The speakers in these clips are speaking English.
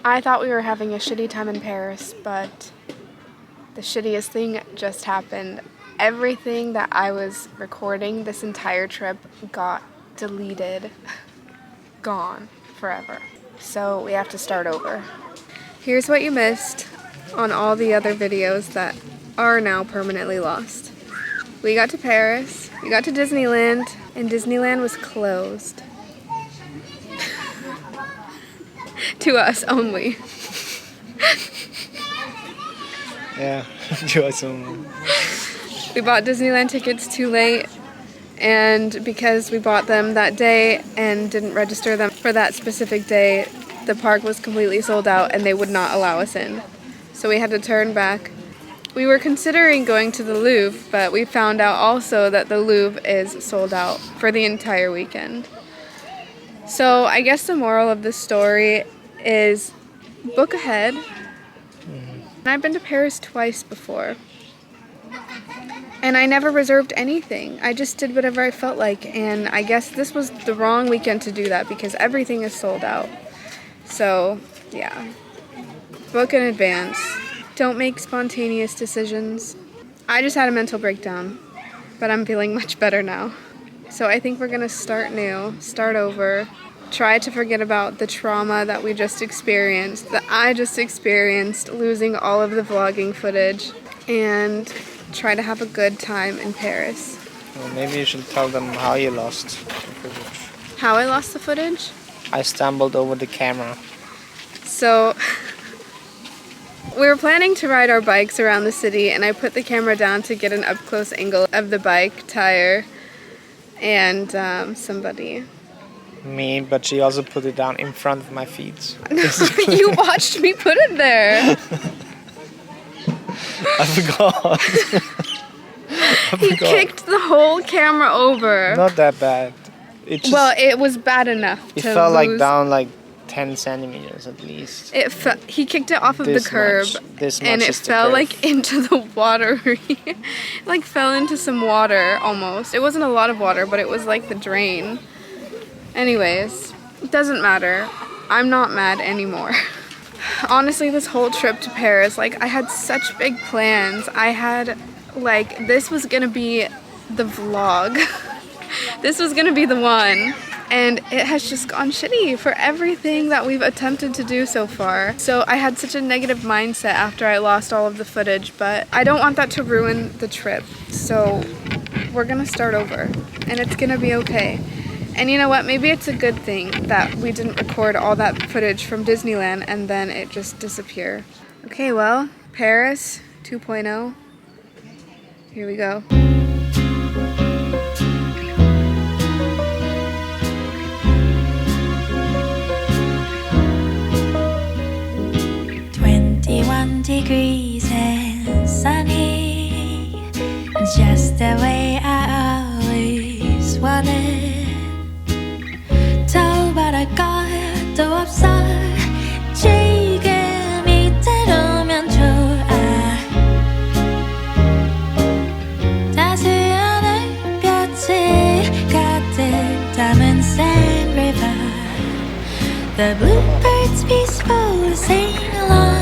I thought we were having a shitty time in Paris, but the shittiest thing just happened. Everything that I was recording this entire trip got deleted, gone forever. So we have to start over. Here's what you missed on all the other videos that are now permanently lost. We got to Paris, we got to Disneyland, and Disneyland was closed. To us only. Yeah, to us only. We bought Disneyland tickets too late, and because we bought them that day and didn't register them for that specific day, the park was completely sold out and they would not allow us in. So we had to turn back. We were considering going to the Louvre, but we found out also that the Louvre is sold out for the entire weekend. So I guess the moral of the story is book ahead. And I've been to Paris twice before. And I never reserved anything. I just did whatever I felt like. And I guess this was the wrong weekend to do that because everything is sold out. So, yeah. Book in advance. Don't make spontaneous decisions. I just had a mental breakdown, but I'm feeling much better now. So I think we're gonna start new, start over, try to forget about the trauma that we just experienced, that I just experienced, losing all of the vlogging footage, and try to have a good time in Paris. Well, maybe you should tell them how you lost the footage. How I lost the footage? I stumbled over the camera. So we were planning to ride our bikes around the city, and I put the camera down to get an up-close angle of the bike tire and somebody. Me, but she also put it down in front of my feet. You watched me put it there. I forgot. He kicked the whole camera over. Not that bad. It just, Well, it was bad enough it to fell like lose. down like 10 centimeters at least. He kicked it off of the This curb, much. This and much it is the fell curve. like into the water. Like fell into some water almost. It wasn't a lot of water, but it was like the drain. Anyways, it doesn't matter. I'm not mad anymore. Honestly, this whole trip to Paris, like I had such big plans. I had like, this was gonna be the vlog. This was gonna be the one. And it has just gone shitty for everything that we've attempted to do so far. So I had such a negative mindset after I lost all of the footage, but I don't want that to ruin the trip. So we're gonna start over, and it's gonna be okay. And you know what, maybe it's a good thing that we didn't record all that footage from Disneyland and then it just disappear. Okay, well, Paris 2.0. Here we go. Degrees and sunny, just the way I always wanted. 더 바랄 것도 없어. 지금 이대로면 좋아. 따스한 햇볕이 가득 담은 Sand River. The bluebirds peaceful sing along.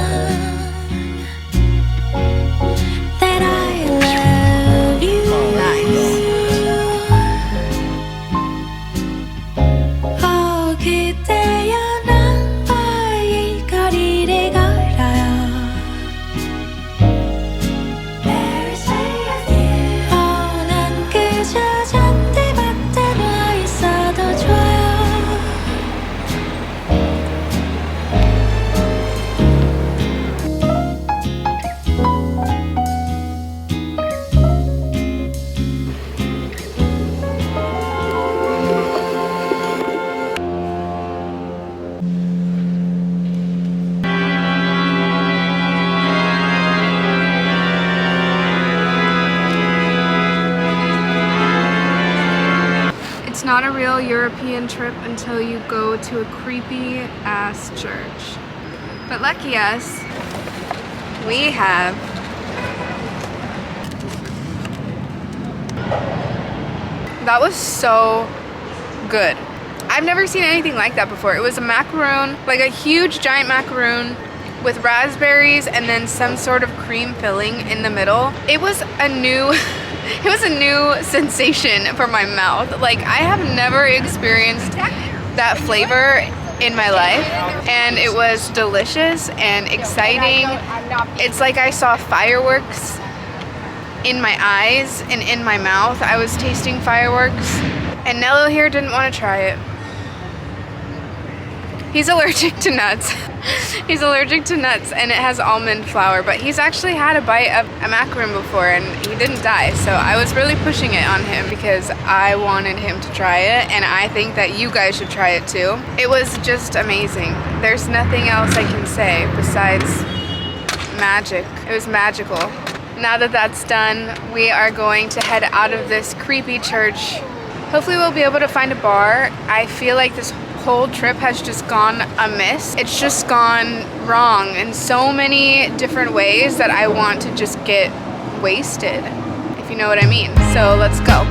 It's not a real European trip until you go to a creepy ass church. But lucky us, we have that was so good. I've never seen anything like that before. It was a macaroon, like a huge giant macaroon with raspberries and then some sort of cream filling in the middle. It was a new it was a new sensation for my mouth. Like, I have never experienced that flavor in my life, and it was delicious and exciting. It's like I saw fireworks in my eyes and in my mouth. I was tasting fireworks, and Nello here didn't want to try it. He's allergic to nuts. He's allergic to nuts, and it has almond flour, but he's actually had a bite of a macaroon before and he didn't die, so I was really pushing it on him because I wanted him to try it, and I think that you guys should try it too. It was just amazing. There's nothing else I can say besides magic. It was magical. Now that that's done, we are going to head out of this creepy church. Hopefully we'll be able to find a bar. I feel like this whole trip has just gone amiss. It's just gone wrong in so many different ways that I want to just get wasted, if you know what I mean. So let's go.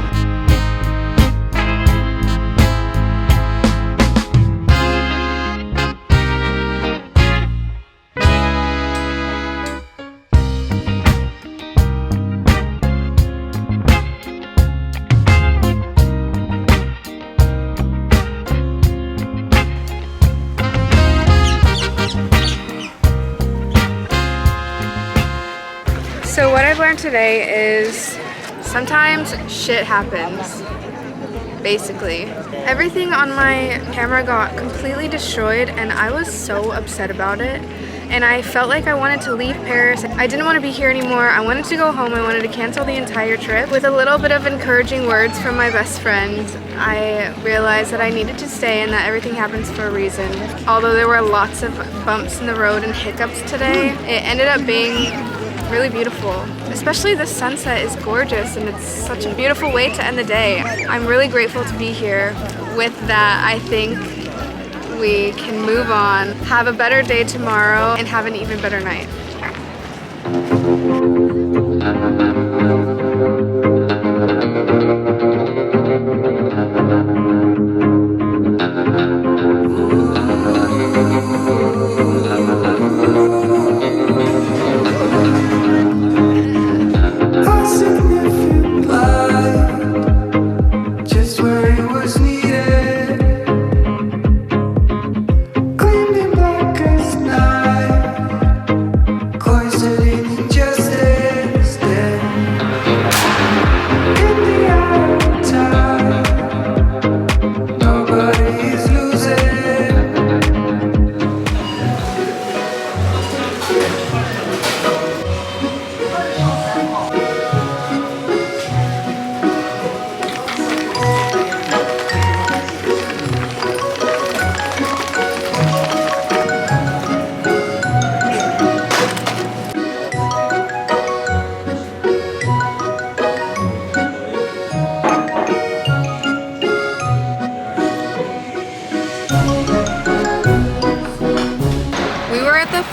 So what I've learned today is sometimes shit happens, basically. Everything on my camera got completely destroyed and I was so upset about it. And I felt like I wanted to leave Paris. I didn't want to be here anymore. I wanted to go home. I wanted to cancel the entire trip. With a little bit of encouraging words from my best friend, I realized that I needed to stay and that everything happens for a reason. Although there were lots of bumps in the road and hiccups today, it ended up being really beautiful. Especially the sunset is gorgeous and it's such a beautiful way to end the day. I'm really grateful to be here. With that, I think we can move on, have a better day tomorrow, and have an even better night.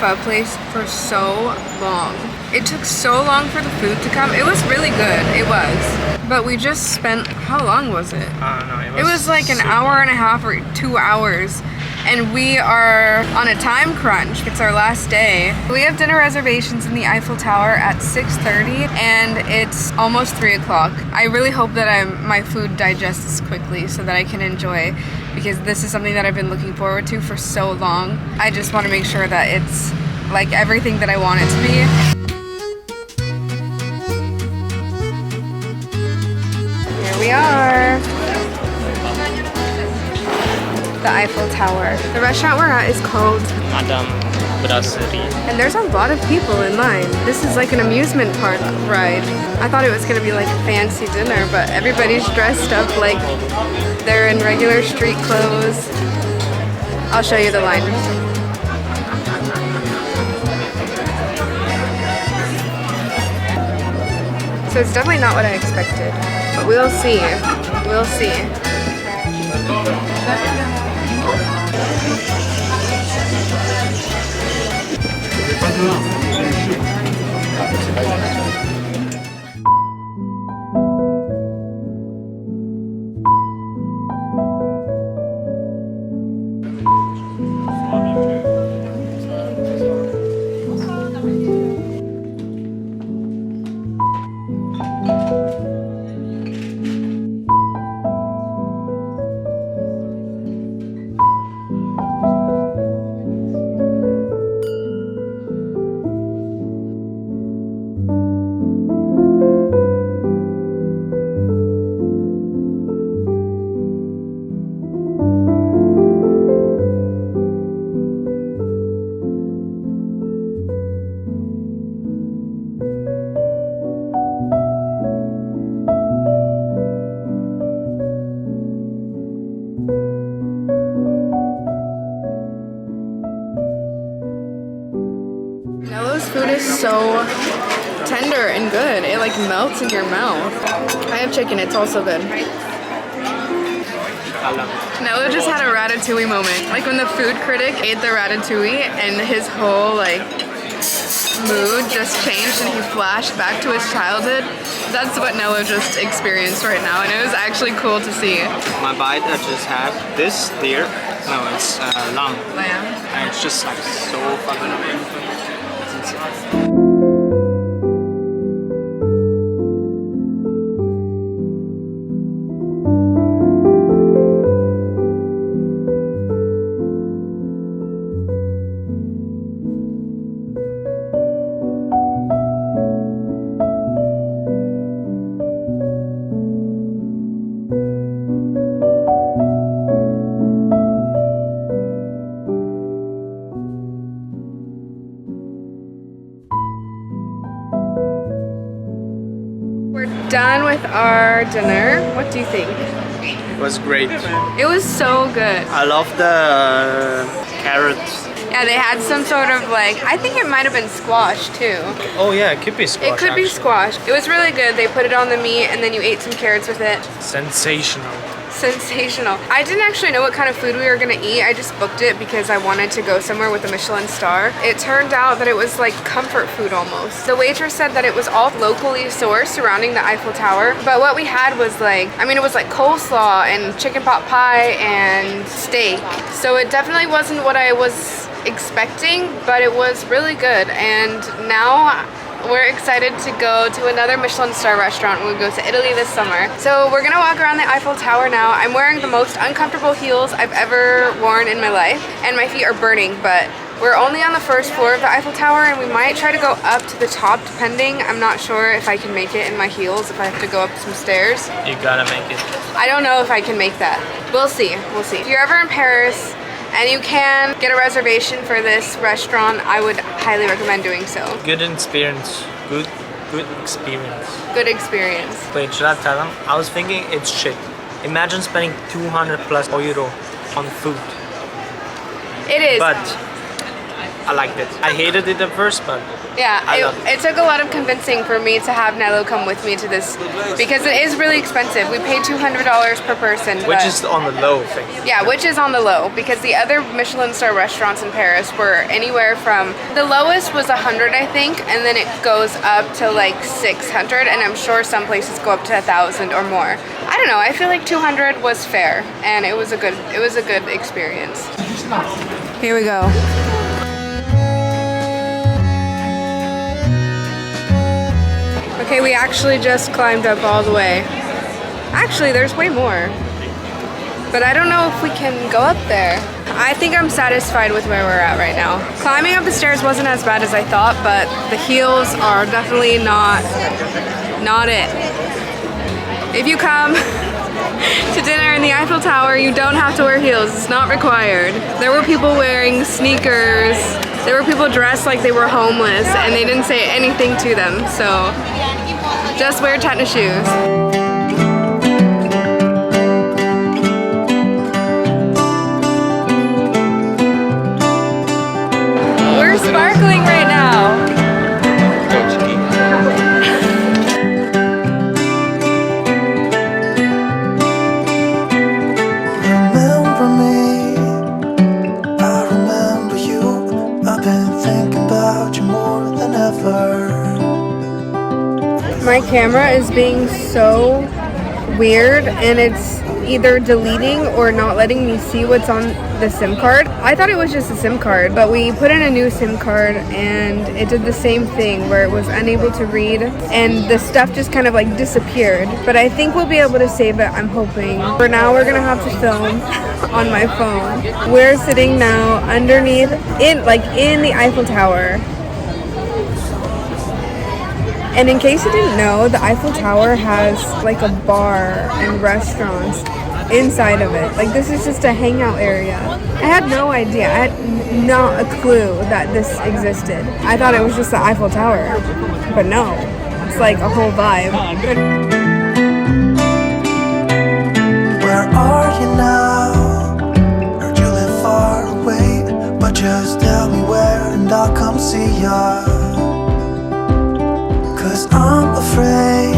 Pho place for so long. It took so long for the food to come. It was really good, it was. But we just spent, how long was it? I don't know. It was like an hour and a half or 2 hours. And we are on a time crunch. It's our last day. We have dinner reservations in the Eiffel Tower at 6:30 and it's almost 3 o'clock. I really hope that my food digests quickly so that I can enjoy, because this is something that I've been looking forward to for so long. I just want to make sure that it's like everything that I want it to be. Here we are. The Eiffel Tower. The restaurant we're at is called Madame Brasserie. And there's a lot of people in line. This is like an amusement park ride. I thought it was gonna be like a fancy dinner, but everybody's dressed up like they're in regular street clothes. I'll show you the line. So it's definitely not what I expected, but we'll see. We'll see. Nello's food is so tender and good. It like melts in your mouth. I have chicken, it's also good. Nello just had a ratatouille moment. Like when the food critic ate the ratatouille and his whole like mood just changed and he flashed back to his childhood. That's what Nello just experienced right now, and it was actually cool to see. My bite, I just had this deer. No, it's lamb. Lamb. And it's just like so fucking amazing. It's insane. Done with our dinner. What do you think? It was great. It was so good. I love the carrots. Yeah, they had some sort of like, I think it might have been squash too. Oh yeah, it could be squash. It could be squash. It was really good. They put it on the meat and then you ate some carrots with it. Sensational. Sensational. I didn't actually know what kind of food we were gonna eat. I just booked it because I wanted to go somewhere with a Michelin star. It turned out that it was like comfort food almost. The waitress said that it was all locally sourced surrounding the Eiffel Tower, but what we had was like, I mean, it was like coleslaw and chicken pot pie and steak. So it definitely wasn't what I was expecting, but it was really good. And now we're excited to go to another Michelin star restaurant when we go to Italy this summer. So we're gonna walk around the Eiffel Tower now. I'm wearing the most uncomfortable heels I've ever worn in my life, and my feet are burning, but we're only on the first floor of the Eiffel Tower and we might try to go up to the top depending. I'm not sure if I can make it in my heels, if I have to go up some stairs. You gotta make it. I don't know if I can make that. We'll see, we'll see. If you're ever in Paris and you can get a reservation for this restaurant, I would highly recommend doing so. Good experience. Good experience. Good experience. Wait, should I tell them? I was thinking it's shit. Imagine spending 200 plus euro on food. It is. But I liked it. I hated it at first, but yeah, I loved it took a lot of convincing for me to have Nello come with me to this because it is really expensive. We paid $200 per person. Which is on the low thing. Yeah, which is on the low because the other Michelin star restaurants in Paris were anywhere from, the lowest was 100 I think, and then it goes up to like 600, and I'm sure some places go up to 1,000 or more. I don't know, I feel like 200 was fair and it was a good experience. Here we go. Okay, we actually just climbed up all the way. Actually, there's way more. But I don't know if we can go up there. I think I'm satisfied with where we're at right now. Climbing up the stairs wasn't as bad as I thought, but the heels are definitely not it. If you come to dinner in the Eiffel Tower, you don't have to wear heels. It's not required. There were people wearing sneakers. There were people dressed like they were homeless and they didn't say anything to them, so just wear tennis shoes. We're sparkling right now. Remember me, I remember you. I've been thinking about you more than ever. My camera is being so weird and it's either deleting or not letting me see what's on the SIM card. I thought it was just a SIM card, but we put in a new SIM card and it did the same thing where it was unable to read and the stuff just kind of like disappeared. But I think we'll be able to save it, I'm hoping. For now, we're gonna have to film on my phone. We're sitting now underneath, in the Eiffel Tower. And in case you didn't know, the Eiffel Tower has like a bar and restaurants inside of it. Like this is just a hangout area. I had no idea. I had not a clue that this existed. I thought it was just the Eiffel Tower, but no, it's like a whole vibe. Where are you now? Heard you live far away, but just tell me where. and I'll come see ya. 'Cause I'm afraid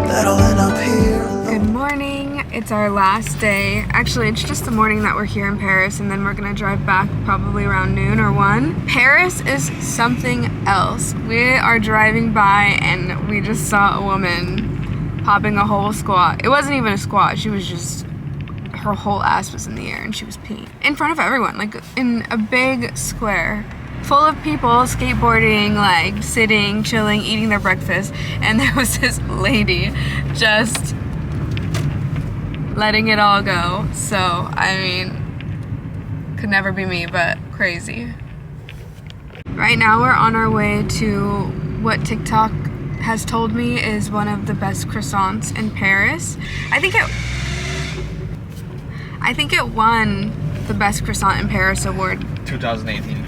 that I'll end up here alone. Good morning. It's our last day. Actually, it's just the morning that we're here in Paris, and then we're gonna drive back probably around noon or 1. Paris is something else. We are driving by and we just saw a woman popping a whole squat. It wasn't even a squat. She was just, her whole ass was in the air and she was peeing in front of everyone, like in a big square full of people skateboarding, like sitting, chilling, eating their breakfast, and there was this lady just letting it all go. So, I mean, could never be me, but crazy. Right now we're on our way to what TikTok has told me is one of the best croissants in Paris. I think it won the best croissant in Paris award 2018.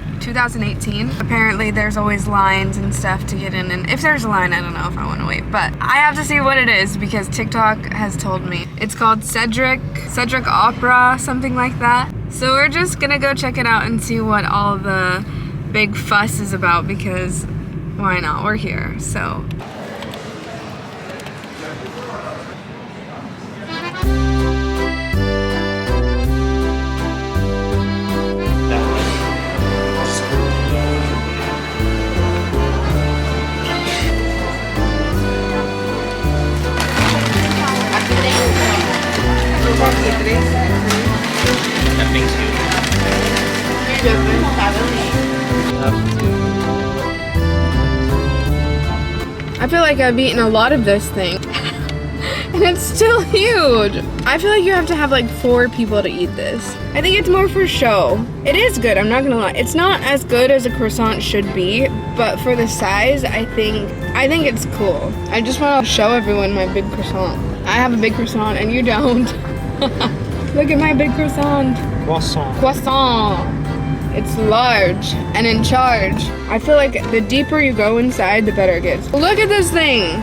Apparently there's always lines and stuff to get in, and if there's a line, I don't know if I want to wait, but I have to see what it is because TikTok has told me. It's called Cedric Opera, something like that. So we're just gonna go check it out and see what all the big fuss is about because why not? We're here, so. That makes you. I feel like I've eaten a lot of this thing. And it's still huge. I feel like you have to have like 4 people to eat this. I think it's more for show. It is good, I'm not gonna lie. It's not as good as a croissant should be, but for the size, I think it's cool. I just want to show everyone my big croissant. I have a big croissant and you don't. Look at my big croissant. Croissant. It's large and in charge. I feel like the deeper you go inside, the better it gets. Look at this thing.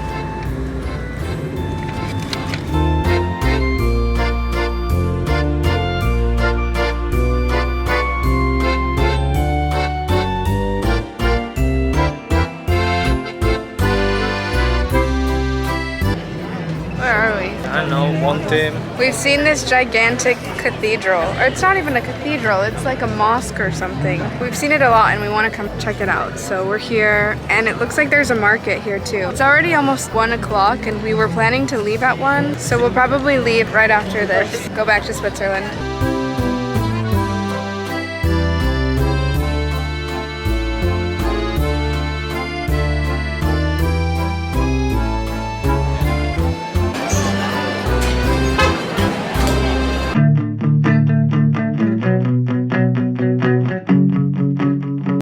I don't know, Monte. We've seen this gigantic cathedral, or it's not even a cathedral, it's like a mosque or something. We've seen it a lot and we want to come check it out. So we're here and it looks like there's a market here too. It's already almost 1 o'clock and we were planning to leave at 1, so we'll probably leave right after this, go back to Switzerland.